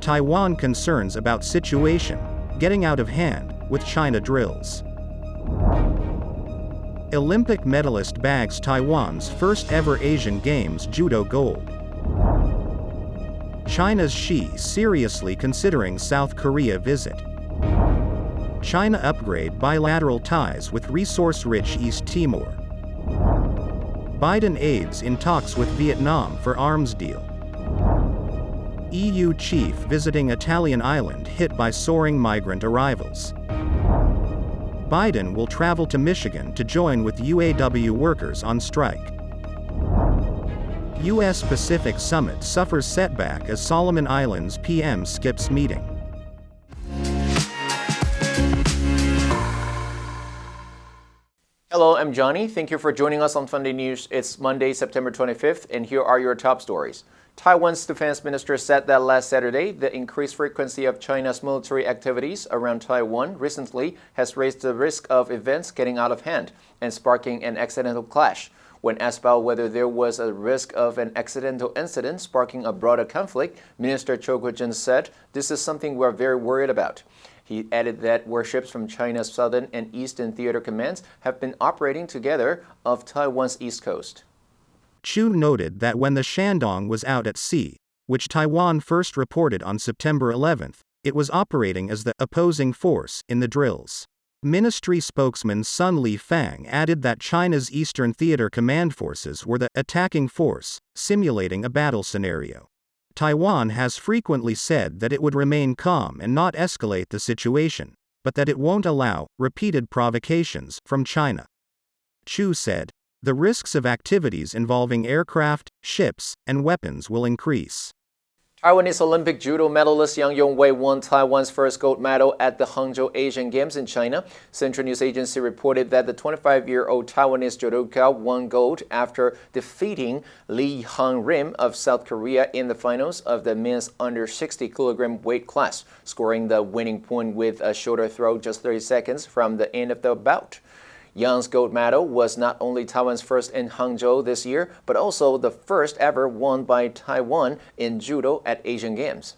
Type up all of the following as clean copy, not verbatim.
Taiwan concerns about situation getting out of hand with China drills. Olympic medalist bags Taiwan's first ever Asian Games Judo gold. China's Xi seriously considering South Korea visit. China upgrade bilateral ties with resource-rich East Timor. Biden aides in talks with Vietnam for arms deal. EU chief visiting Italian island hit by soaring migrant arrivals. Biden will travel to Michigan to join with UAW workers on strike. U.S. Pacific Summit suffers setback as Solomon Islands PM skips meeting. Hello, I'm Johnny. Thank you for joining us on Funday News. It's Monday, September 25th, and here are your top stories. Taiwan's defense minister said that last Saturday, the increased frequency of China's military activities around Taiwan recently has raised the risk of events getting out of hand and sparking an accidental clash. When asked about whether there was a risk of an accidental incident sparking a broader conflict, Minister Cho Kuk-jin said, "This is something we're very worried about." He added that warships from China's Southern and Eastern Theater Commands have been operating together off Taiwan's east coast. Chu noted that when the Shandong was out at sea, which Taiwan first reported on September 11, it was operating as the opposing force in the drills. Ministry spokesman Sun Li-fang added that China's Eastern Theater Command forces were the attacking force, simulating a battle scenario. Taiwan has frequently said that it would remain calm and not escalate the situation, but that it won't allow repeated provocations from China. Chu said, "The risks of activities involving aircraft, ships, and weapons will increase." Taiwanese Olympic judo medalist Yang Yong-wei won Taiwan's first gold medal at the Hangzhou Asian Games in China. Central News Agency reported that the 25-year-old Taiwanese judoka won gold after defeating Lee Han-rim of South Korea in the finals of the men's under 60-kilogram weight class, scoring the winning point with a shoulder throw just 30 seconds from the end of the bout. Yang's gold medal was not only Taiwan's first in Hangzhou this year, but also the first ever won by Taiwan in judo at Asian Games.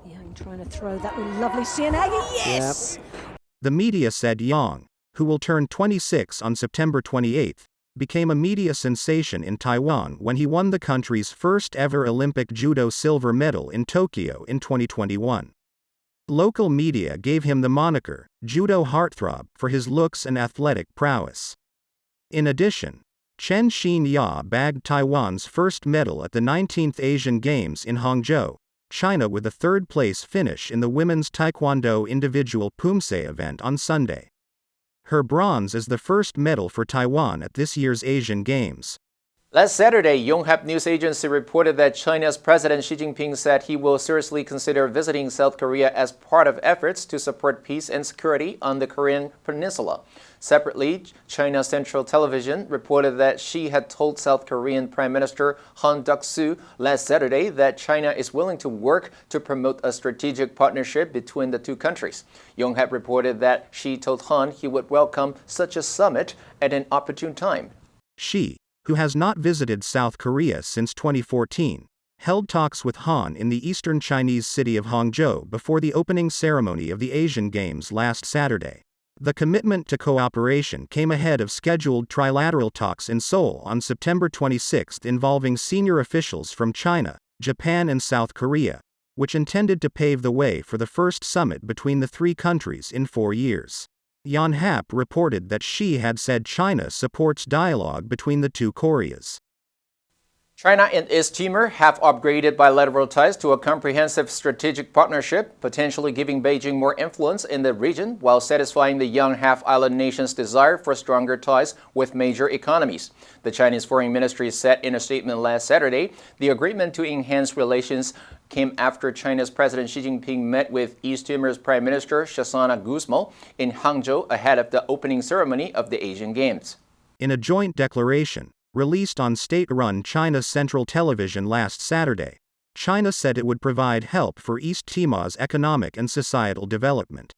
Yang trying to throw that lovely CNA. Yes! Yep. The media said Yang, who will turn 26 on September 28, became a media sensation in Taiwan when he won the country's first ever Olympic judo silver medal in Tokyo in 2021. Local media gave him the moniker, Judo Heartthrob, for his looks and athletic prowess. In addition, Chen Xin-ya bagged Taiwan's first medal at the 19th Asian Games in Hangzhou, China, with a third-place finish in the women's Taekwondo individual Pumse event on Sunday. Her bronze is the first medal for Taiwan at this year's Asian Games. Last Saturday, Yonhap News Agency reported that China's President Xi Jinping said he will seriously consider visiting South Korea as part of efforts to support peace and security on the Korean peninsula. Separately, China Central Television reported that Xi had told South Korean Prime Minister Han Duck-soo last Saturday that China is willing to work to promote a strategic partnership between the two countries. Yonhap reported that Xi told Han he would welcome such a summit at an opportune time. Xi, who has not visited South Korea since 2014, held talks with Han in the eastern Chinese city of Hangzhou before the opening ceremony of the Asian Games last Saturday. The commitment to cooperation came ahead of scheduled trilateral talks in Seoul on September 26 involving senior officials from China, Japan and South Korea, which intended to pave the way for the first summit between the three countries in 4 years. Yonhap reported that Xi had said China supports dialogue between the two Koreas. China and East Timor have upgraded bilateral ties to a comprehensive strategic partnership, potentially giving Beijing more influence in the region while satisfying the young half-island nation's desire for stronger ties with major economies. The Chinese Foreign Ministry said in a statement last Saturday, the agreement to enhance relations came after China's President Xi Jinping met with East Timor's Prime Minister Shoshana Guzman in Hangzhou ahead of the opening ceremony of the Asian Games. In a joint declaration, released on state-run China Central Television last Saturday, China said it would provide help for East Timor's economic and societal development.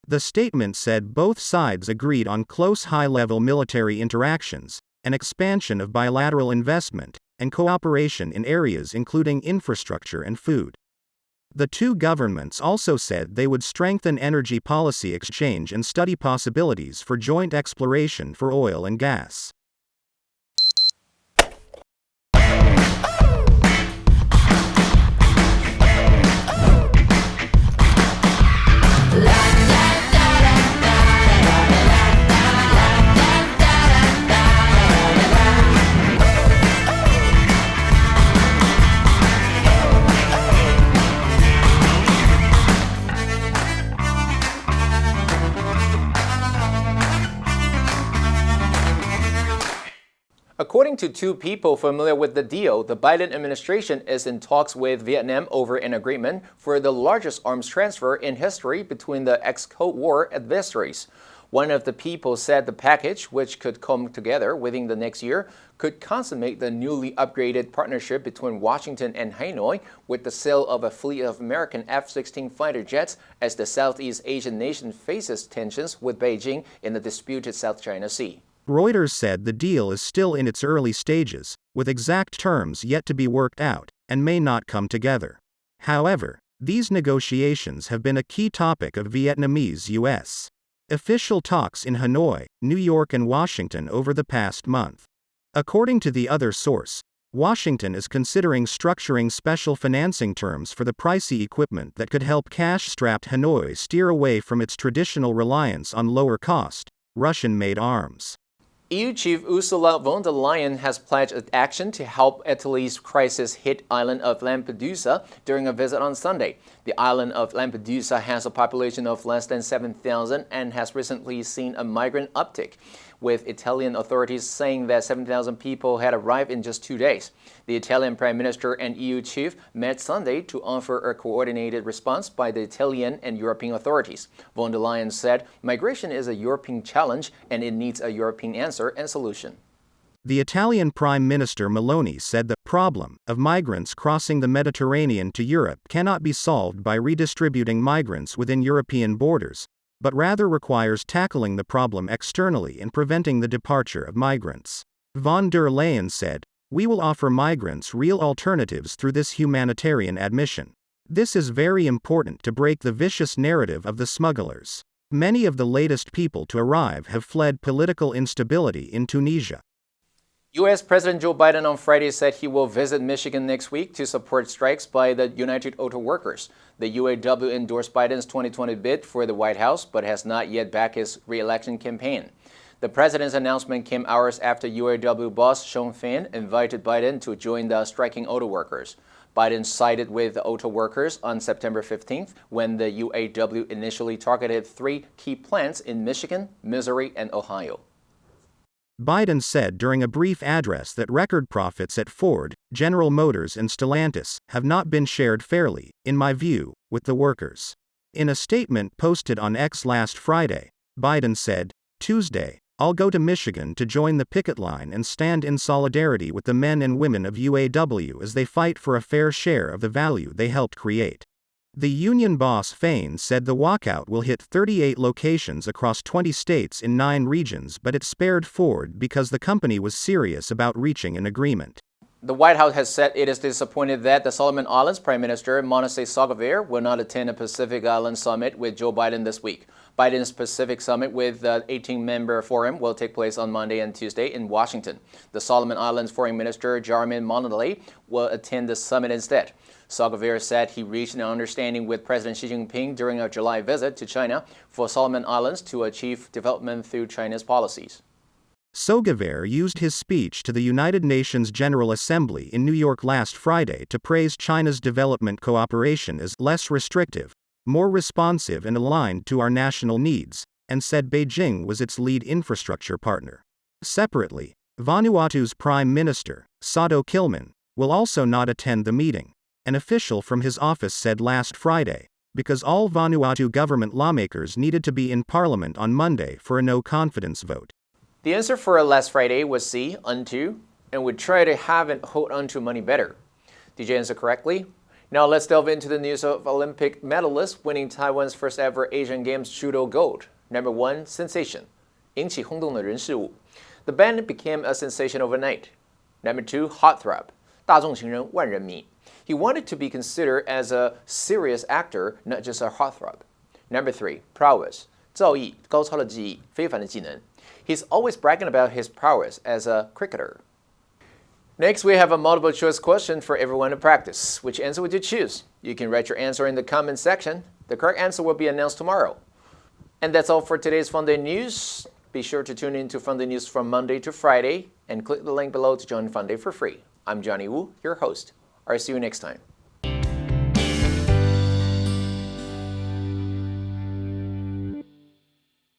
The statement said both sides agreed on close high-level military interactions, an expansion of bilateral investment, and cooperation in areas including infrastructure and food. The two governments also said they would strengthen energy policy exchange and study possibilities for joint exploration for oil and gas. According to two people familiar with the deal, the Biden administration is in talks with Vietnam over an agreement for the largest arms transfer in history between the ex-Cold War adversaries. One of the people said the package, which could come together within the next year, could consummate the newly upgraded partnership between Washington and Hanoi with the sale of a fleet of American F-16 fighter jets as the Southeast Asian nation faces tensions with Beijing in the disputed South China Sea. Reuters said the deal is still in its early stages, with exact terms yet to be worked out, and may not come together. However, these negotiations have been a key topic of Vietnamese-U.S. official talks in Hanoi, New York and Washington over the past month. According to the other source, Washington is considering structuring special financing terms for the pricey equipment that could help cash-strapped Hanoi steer away from its traditional reliance on lower-cost, Russian-made arms. EU Chief Ursula von der Leyen has pledged action to help Italy's crisis-hit island of Lampedusa during a visit on Sunday. The island of Lampedusa has a population of less than 7,000 and has recently seen a migrant uptick, with Italian authorities saying that 7,000 people had arrived in just 2 days. The Italian Prime Minister and EU chief met Sunday to offer a coordinated response by the Italian and European authorities. Von der Leyen said, "Migration is a European challenge and it needs a European answer and solution." The Italian Prime Minister Meloni said the problem of migrants crossing the Mediterranean to Europe cannot be solved by redistributing migrants within European borders, but rather requires tackling the problem externally and preventing the departure of migrants. Von der Leyen said, "We will offer migrants real alternatives through this humanitarian admission. This is very important to break the vicious narrative of the smugglers. Many of the latest people to arrive have fled political instability in Tunisia." U.S. President Joe Biden on Friday said he will visit Michigan next week to support strikes by the United Auto Workers. The UAW endorsed Biden's 2020 bid for the White House, but has not yet backed his re-election campaign. The president's announcement came hours after UAW boss Shawn Fain invited Biden to join the striking auto workers. Biden sided with the auto workers on September 15th when the UAW initially targeted 3 key plants in Michigan, Missouri, and Ohio. Biden said during a brief address that record profits at Ford, General Motors and Stellantis have not been shared fairly, in my view, with the workers. In a statement posted on X last Friday, Biden said, "Tuesday, I'll go to Michigan to join the picket line and stand in solidarity with the men and women of UAW as they fight for a fair share of the value they helped create." The union boss Fain said the walkout will hit 38 locations across 20 states in 9 regions, but it spared Ford because the company was serious about reaching an agreement. The White House has said it is disappointed that the Solomon Islands Prime Minister Manasseh Sogavare will not attend a Pacific Island summit with Joe Biden this week. Biden's Pacific Summit with the 18-member forum will take place on Monday and Tuesday in Washington. The Solomon Islands Foreign Minister Jarmin Monalay will attend the summit instead. Sogavare said he reached an understanding with President Xi Jinping during a July visit to China for Solomon Islands to achieve development through China's policies. Sogavare used his speech to the United Nations General Assembly in New York last Friday to praise China's development cooperation as less restrictive, more responsive and aligned to our national needs, and said Beijing was its lead infrastructure partner. Separately, Vanuatu's Prime Minister, Sado Kilman, will also not attend the meeting, an official from his office said last Friday, because all Vanuatu government lawmakers needed to be in Parliament on Monday for a no-confidence vote. The answer for last Friday was C, unto, and would try to have and hold on to money better. Did you answer correctly? Now let's delve into the news of Olympic medalists winning Taiwan's first ever Asian Games Judo gold. Number 1, sensation. 引起轰动的人事物. The band became a sensation overnight. Number 2, heartthrob. 大众情人万人迷. He wanted to be considered as a serious actor, not just a heartthrob. Number 3, prowess. 造诣,高超的技艺,非凡的技能. He's always bragging about his prowess as a cricketer. Next, we have a multiple choice question for everyone to practice. Which answer would you choose? You can write your answer in the comment section. The correct answer will be announced tomorrow. And that's all for today's Funday News. Be sure to tune in to Funday News from Monday to Friday and click the link below to join Funday for free. I'm Johnny Wu, your host. I'll see you next time.